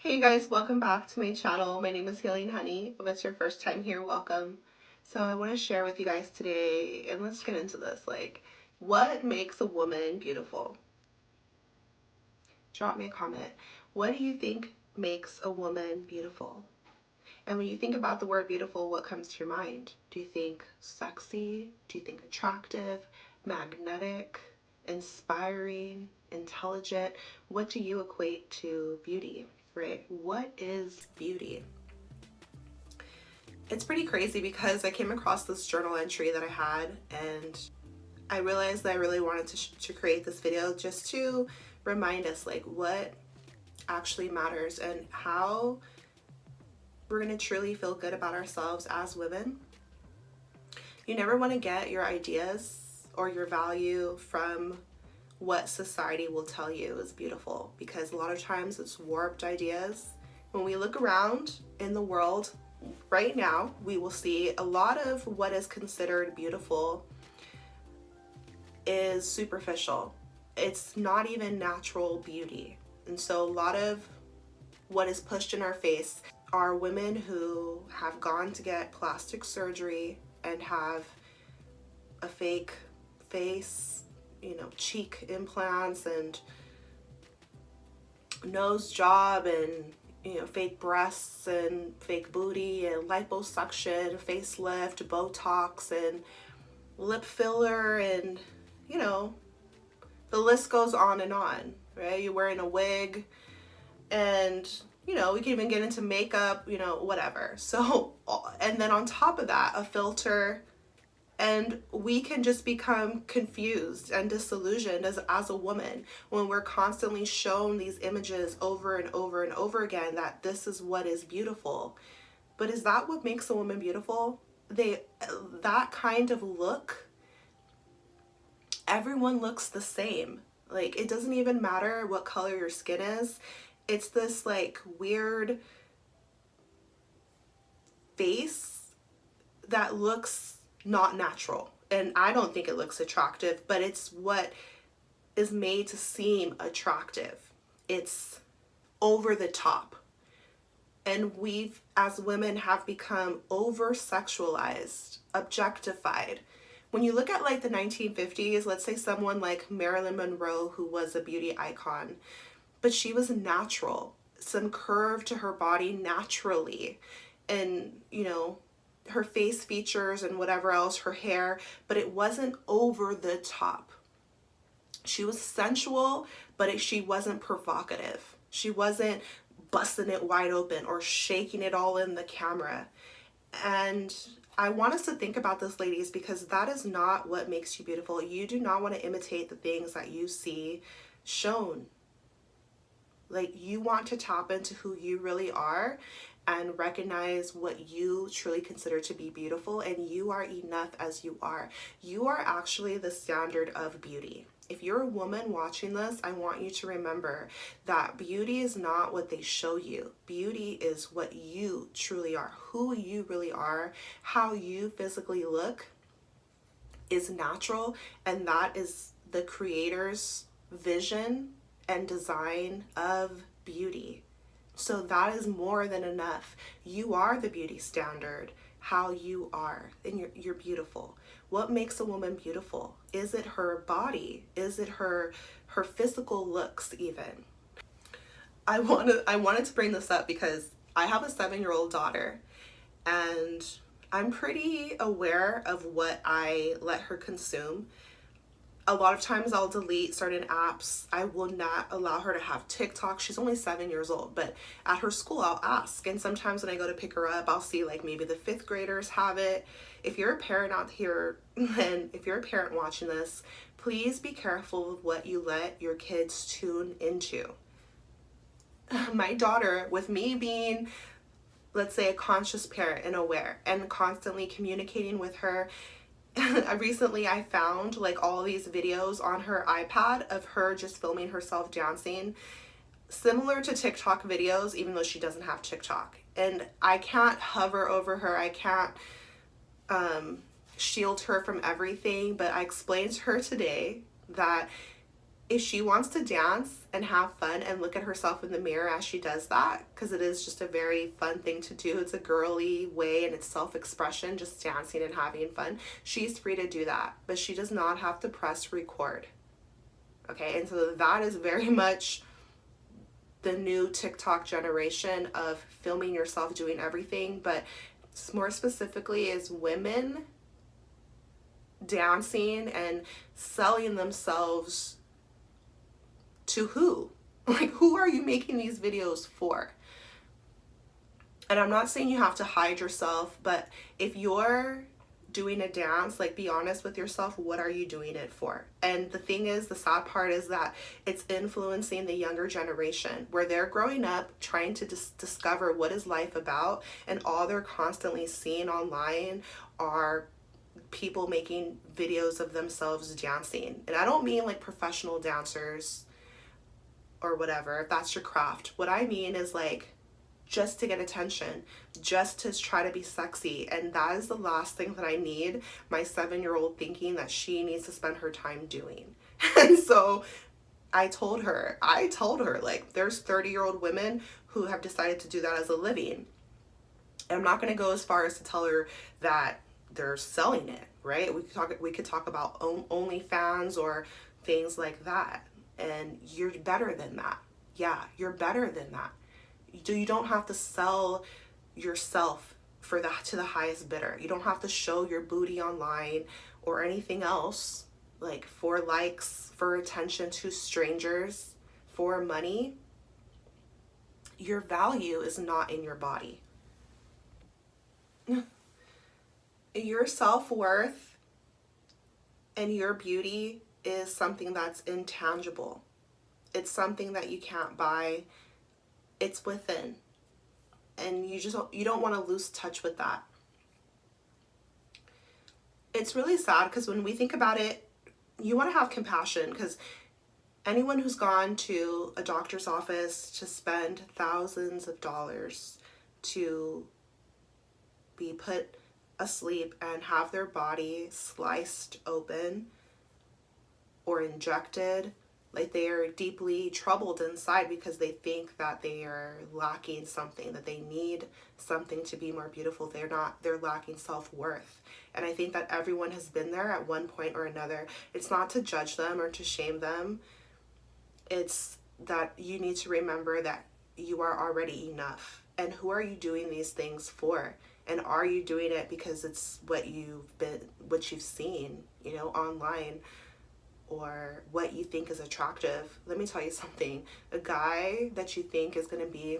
Hey guys, welcome back to my channel. My name is Healing Honey. If it's your first time here, welcome. So I want to share with you guys today, and let's get into this. What makes a woman beautiful? Drop me a comment. What do you think makes a woman beautiful? And when you think about the word beautiful, what comes to your mind? Do you think sexy? Do you think attractive, magnetic, inspiring, intelligent? What do you equate to beauty, right? What is beauty? It's pretty crazy because I came across this journal entry that I had, and I realized that I really wanted to create this video just to remind us what actually matters and how we're going to truly feel good about ourselves as women. You never want to get your ideas or your value from what society will tell you is beautiful, because a lot of times it's warped ideas. When we look around in the world right now, we will see a lot of what is considered beautiful is superficial. It's not even natural beauty. And so a lot of what is pushed in our face are women who have gone to get plastic surgery and have a fake face, cheek implants and nose job and fake breasts and fake booty and liposuction, facelift, Botox and lip filler, and the list goes on and on, right? You're wearing a wig, and we can even get into makeup, whatever. So, and then on top of that, a filter, and we can just become confused and disillusioned as a woman when we're constantly shown these images over and over and over again that this is what is beautiful. But is that what makes a woman beautiful? That kind of look, everyone looks the same. It doesn't even matter what color your skin is. It's this weird face that looks not natural. And I don't think it looks attractive, but it's what is made to seem attractive. It's over the top. And we've, as women, have become over sexualized, objectified. When you look at the 1950s, let's say someone like Marilyn Monroe, who was a beauty icon, but she was natural, some curve to her body naturally, and her face features and whatever else, her hair, but it wasn't over the top. She was sensual, but she wasn't provocative. She wasn't busting it wide open or shaking it all in the camera. And I want us to think about this, ladies, because that is not what makes you beautiful. You do not want to imitate the things that you see shown. You want to tap into who you really are and recognize what you truly consider to be beautiful, and you are enough as you are. You are actually the standard of beauty. If you're a woman watching this, I want you to remember that beauty is not what they show you. Beauty is what you truly are, who you really are, how you physically look is natural, and that is the creator's vision and design of beauty. So that is more than enough. You are the beauty standard, how you are, and you're beautiful. What makes a woman beautiful? Is it her body? Is it her physical looks even? I wanted to bring this up because I have a 7-year-old daughter, and I'm pretty aware of what I let her consume. A lot of times I'll delete certain apps. I will not allow her to have TikTok. She's only 7 years old, but at her school I'll ask. And sometimes when I go to pick her up, I'll see maybe the 5th graders have it. If you're a parent out here, and if you're a parent watching this, please be careful with what you let your kids tune into. My daughter, with me being, let's say, a conscious parent and aware and constantly communicating with her, recently I found all these videos on her iPad of her just filming herself dancing, similar to TikTok videos, even though she doesn't have TikTok. And I can't hover over her. I can't shield her from everything, but I explained to her today that if she wants to dance and have fun and look at herself in the mirror as she does that, because it is just a very fun thing to do, it's a girly way and it's self-expression, just dancing and having fun, she's free to do that, but she does not have to press record. Okay, and so that is very much the new TikTok generation of filming yourself doing everything, but more specifically is women dancing and selling themselves to who? Like, who are you making these videos for? And I'm not saying you have to hide yourself, but if you're doing a dance, like, be honest with yourself. What are you doing it for? And the thing is, the sad part is that it's influencing the younger generation, where they're growing up trying to discover what is life about, and all they're constantly seeing online are people making videos of themselves dancing. And I don't mean like professional dancers or whatever, if that's your craft. What I mean is like just to get attention, just to try to be sexy. And that is the last thing that I need my 7-year-old thinking that she needs to spend her time doing. And so I told her, like, there's 30-year-old women who have decided to do that as a living. And I'm not going to go as far as to tell her that they're selling it, right? We could talk about OnlyFans or things like that. And you're better than that. Yeah, you're better than that. You don't have to sell yourself for that to the highest bidder. You don't have to show your booty online or anything else, like for likes, for attention to strangers, for money. Your value is not in your body. Your self-worth and your beauty is something that's intangible. It's something that you can't buy. It's within. And you don't want to lose touch with that. It's really sad because when we think about it, you want to have compassion, because anyone who's gone to a doctor's office to spend thousands of dollars to be put asleep and have their body sliced open or injected, like they are deeply troubled inside because they think that they are lacking something, that they need something to be more beautiful. They're lacking self-worth. And I think that everyone has been there at one point or another. It's not to judge them or to shame them. It's that you need to remember that you are already enough. And who are you doing these things for? And are you doing it because it's what you've seen, online, or what you think is attractive? Let me tell you something. A guy that you think is going to be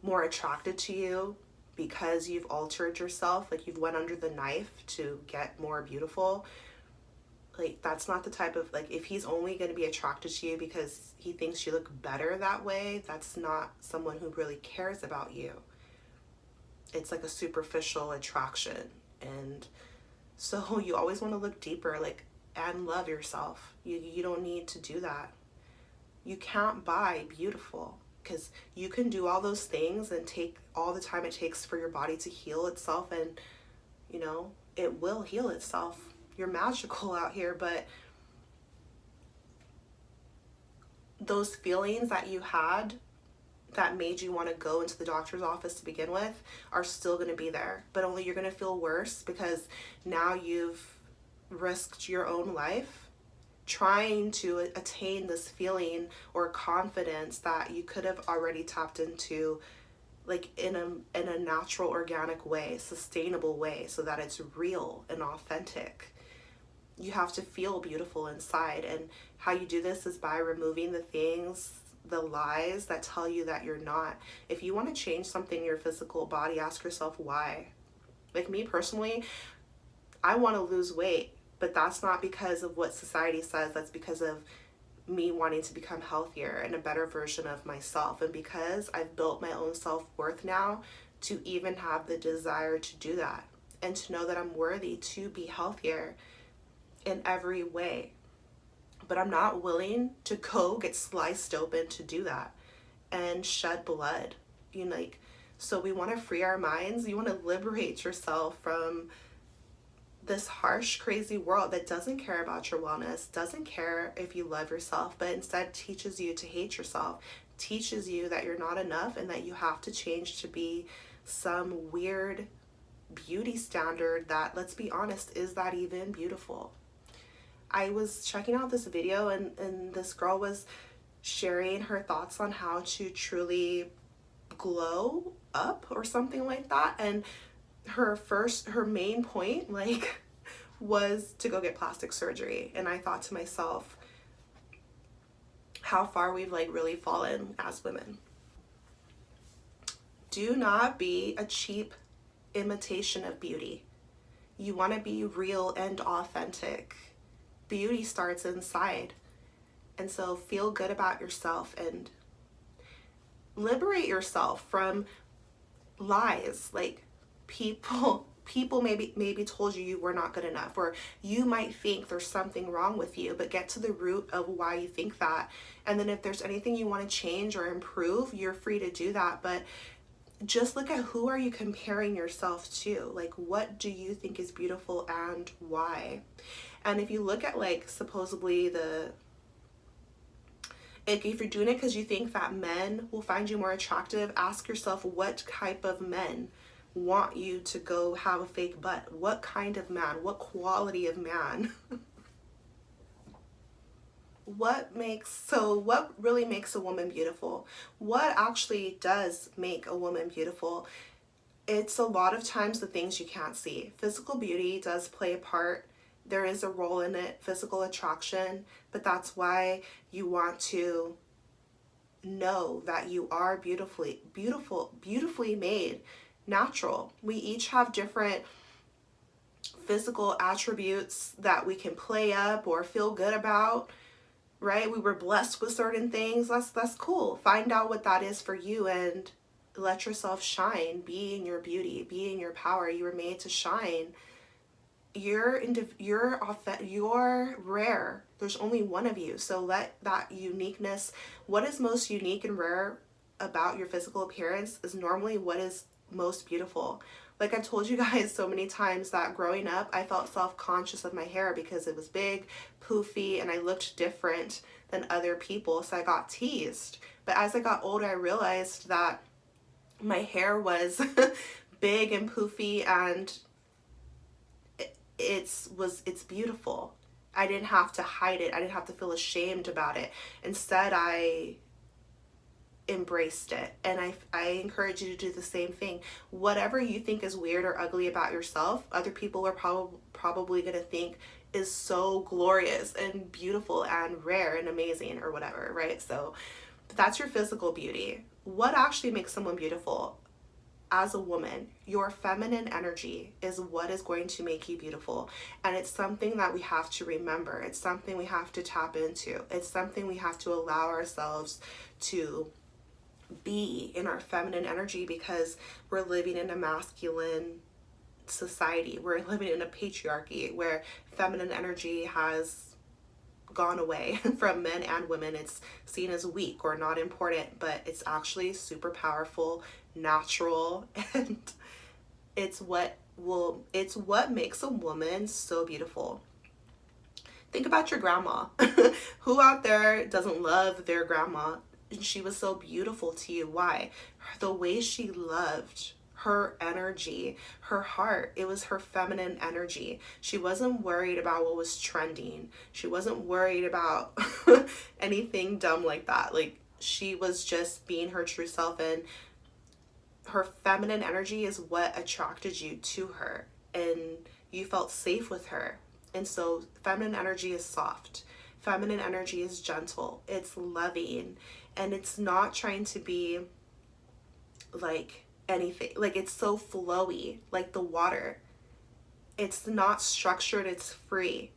more attracted to you because you've altered yourself, like you've went under the knife to get more beautiful, like that's not the type of, like, if he's only going to be attracted to you because he thinks you look better that way, that's not someone who really cares about you. It's like a superficial attraction. And so you always want to look deeper, like, and love yourself. You don't need to do that. You can't buy beautiful, because you can do all those things and take all the time it takes for your body to heal itself, and it will heal itself. You're magical out here, but those feelings that you had that made you want to go into the doctor's office to begin with are still going to be there, but only you're going to feel worse because now you've risked your own life trying to attain this feeling or confidence that you could have already tapped into, like in a natural, organic way, sustainable way, so that it's real and authentic. You have to feel beautiful inside, and how you do this is by removing the things, the lies that tell you that you're not. If you want to change something in your physical body, ask yourself why. Like me personally, I want to lose weight, but that's not because of what society says. That's because of me wanting to become healthier and a better version of myself. And because I've built my own self-worth now to even have the desire to do that, and to know that I'm worthy to be healthier in every way. But I'm not willing to go get sliced open to do that and shed blood. So we want to free our minds. You want to liberate yourself from this harsh, crazy world that doesn't care about your wellness, doesn't care if you love yourself, but instead teaches you to hate yourself, teaches you that you're not enough and that you have to change to be some weird beauty standard that, let's be honest, is that even beautiful? I was checking out this video, and this girl was sharing her thoughts on how to truly glow up or something like that. And her main point, like, was to go get plastic surgery. And I thought to myself, how far we've like really fallen as women. Do not be a cheap imitation of beauty. You want to be real and authentic. Beauty starts inside. And so feel good about yourself and liberate yourself from lies. Like, people maybe told you were not good enough, or you might think there's something wrong with you, but get to the root of why you think that. And then if there's anything you want to change or improve, you're free to do that. But just look at, who are you comparing yourself to? Like, what do you think is beautiful and why? And if you look at, like, supposedly if you're doing it because you think that men will find you more attractive, ask yourself, what type of men want you to go have a fake butt? What kind of man? What quality of man? What really makes a woman beautiful? What actually does make a woman beautiful? It's a lot of times the things you can't see. Physical beauty does play a part. There is a role in it, physical attraction, but that's why you want to know that you are beautifully made, natural. We each have different physical attributes that we can play up or feel good about, right? We were blessed with certain things. That's cool. Find out what that is for you and let yourself shine. Be in your beauty, be in your power. You were made to shine. You're rare. There's only one of you. So let that uniqueness, what is most unique and rare about your physical appearance, is normally what is most beautiful. Like I've told you guys so many times that growing up, I felt self-conscious of my hair because it was big, poofy, and I looked different than other people. So I got teased. But as I got older, I realized that my hair was big and poofy, and it's beautiful. I didn't have to hide it. I didn't have to feel ashamed about it. Instead, I embraced it. And I encourage you to do the same thing. Whatever you think is weird or ugly about yourself, other people are probably going to think is so glorious and beautiful and rare and amazing or whatever, right? So that's your physical beauty. What actually makes someone beautiful? As a woman, your feminine energy is what is going to make you beautiful. And it's something that we have to remember. It's something we have to tap into. It's something we have to allow ourselves to be in our feminine energy, because we're living in a masculine society. We're living in a patriarchy where feminine energy has gone away from men and women. It's seen as weak or not important, but it's actually super powerful, natural, and it's what makes a woman so beautiful. Think about your grandma. Who out there doesn't love their grandma? And she was so beautiful to you. Why? The way she loved, her energy, her heart. It was her feminine energy. She wasn't worried about what was trending. She wasn't worried about anything dumb like that. Like, she was just being her true self, and her feminine energy is what attracted you to her, and you felt safe with her. And so feminine energy is soft. Feminine energy is gentle. It's loving, and it's not trying to be like anything. Like, it's so flowy, like the water. It's not structured, it's free.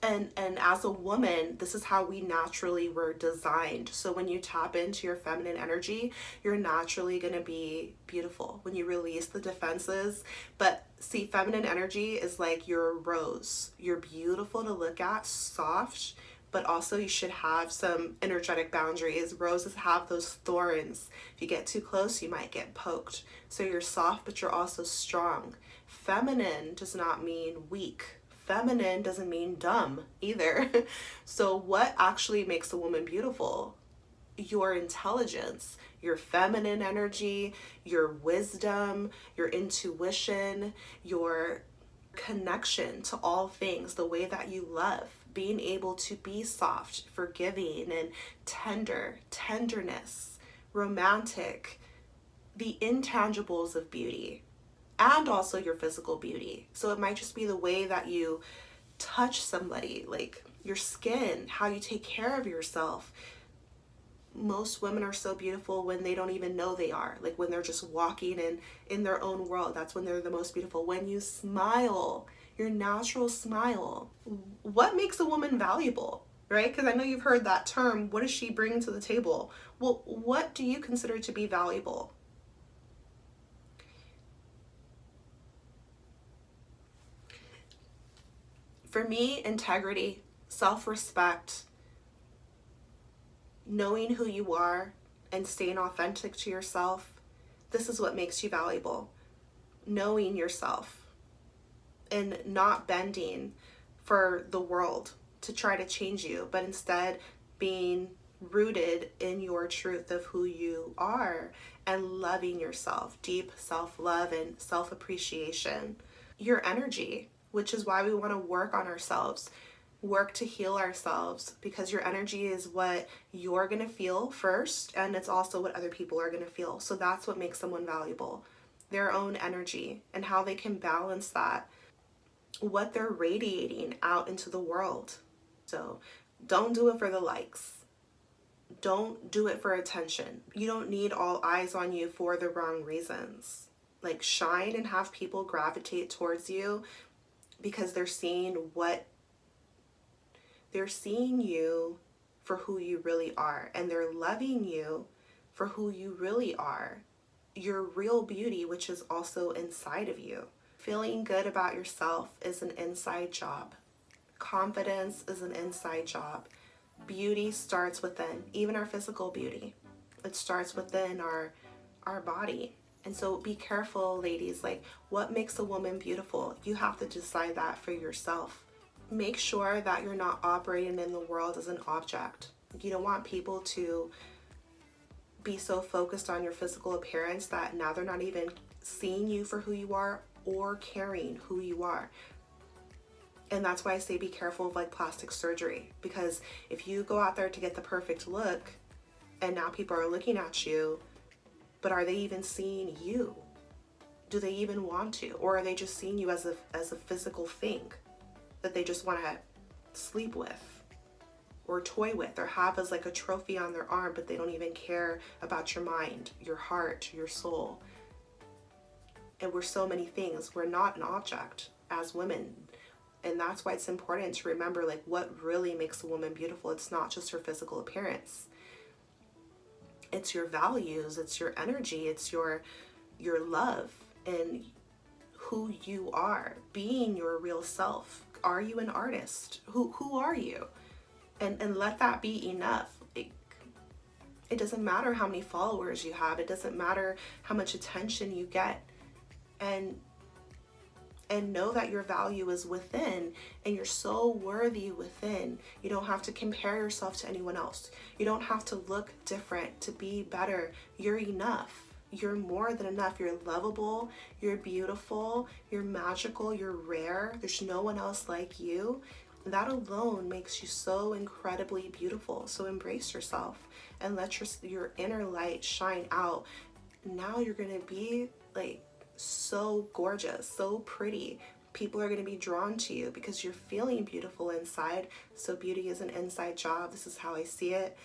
And as a woman, this is how we naturally were designed. So when you tap into your feminine energy, you're naturally going to be beautiful when you release the defenses. But see, feminine energy is like your rose. You're beautiful to look at, soft, but also you should have some energetic boundaries. Roses have those thorns. If you get too close, you might get poked. So you're soft, but you're also strong. Feminine does not mean weak. Feminine doesn't mean dumb either. So what actually makes a woman beautiful? Your intelligence, your feminine energy, your wisdom, your intuition, your connection to all things, the way that you love, being able to be soft, forgiving, and tenderness, romantic, the intangibles of beauty, and also your physical beauty. So it might just be the way that you touch somebody, like your skin, how you take care of yourself. Most women are so beautiful when they don't even know they are, like when they're just walking in their own world. That's when they're the most beautiful. When you smile, your natural smile. What makes a woman valuable, right? Because I know you've heard that term. What does she bring to the table? Well, what do you consider to be valuable? For me, integrity, self-respect, knowing who you are and staying authentic to yourself. This is what makes you valuable. Knowing yourself and not bending for the world to try to change you, but instead being rooted in your truth of who you are and loving yourself, deep self-love and self-appreciation. Your energy, which is why we want to work on ourselves, work to heal ourselves, because your energy is what you're going to feel first, and it's also what other people are going to feel. So that's what makes someone valuable, their own energy and how they can balance that, what they're radiating out into the world. So don't do it for the likes. Don't do it for attention. You don't need all eyes on you for the wrong reasons. Like, shine and have people gravitate towards you because they're seeing you for who you really are, and they're loving you for who you really are, your real beauty, which is also inside of you. Feeling good about yourself is an inside job. Confidence is an inside job. Beauty starts within, even our physical beauty. It starts within our body. And so be careful, ladies, like, what makes a woman beautiful? You have to decide that for yourself. Make sure that you're not operating in the world as an object. You don't want people to be so focused on your physical appearance that now they're not even seeing you for who you are or caring who you are. And that's why I say be careful of like plastic surgery, because if you go out there to get the perfect look and now people are looking at you, but are they even seeing you? Do they even want to? Or are they just seeing you as a physical thing that they just want to sleep with or toy with or have as like a trophy on their arm, but they don't even care about your mind, your heart, your soul? And we're so many things. We're not an object as women. And that's why it's important to remember like what really makes a woman beautiful. It's not just her physical appearance. It's your values, it's your energy, it's your love and who you are, being your real self. Are you an artist? Who are you? And let that be enough. It doesn't matter how many followers you have. It doesn't matter how much attention you get. And know that your value is within, and you're so worthy within. You don't have to compare yourself to anyone else. You don't have to look different to be better. You're enough. You're more than enough. You're lovable, you're beautiful, you're magical, you're rare. There's no one else like you. That alone makes you so incredibly beautiful. So embrace yourself and let your inner light shine out. Now you're gonna be like so gorgeous, so pretty. People are going to be drawn to you because you're feeling beautiful inside. So beauty is an inside job. This is how I see it.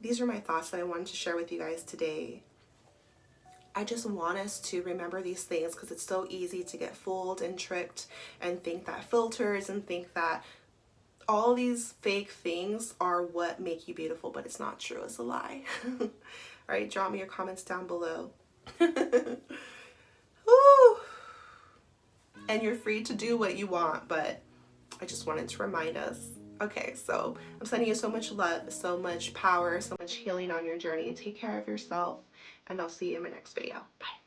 These are my thoughts that I wanted to share with you guys today. I just want us to remember these things because it's so easy to get fooled and tricked and think that filters and think that all these fake things are what make you beautiful, but it's not true. It's a lie. All right, drop me your comments down below. Woo. And you're free to do what you want, but I just wanted to remind us Okay, so I'm sending you so much love, so much power, so much healing on your journey. Take care of yourself, and I'll see you in my next video. Bye.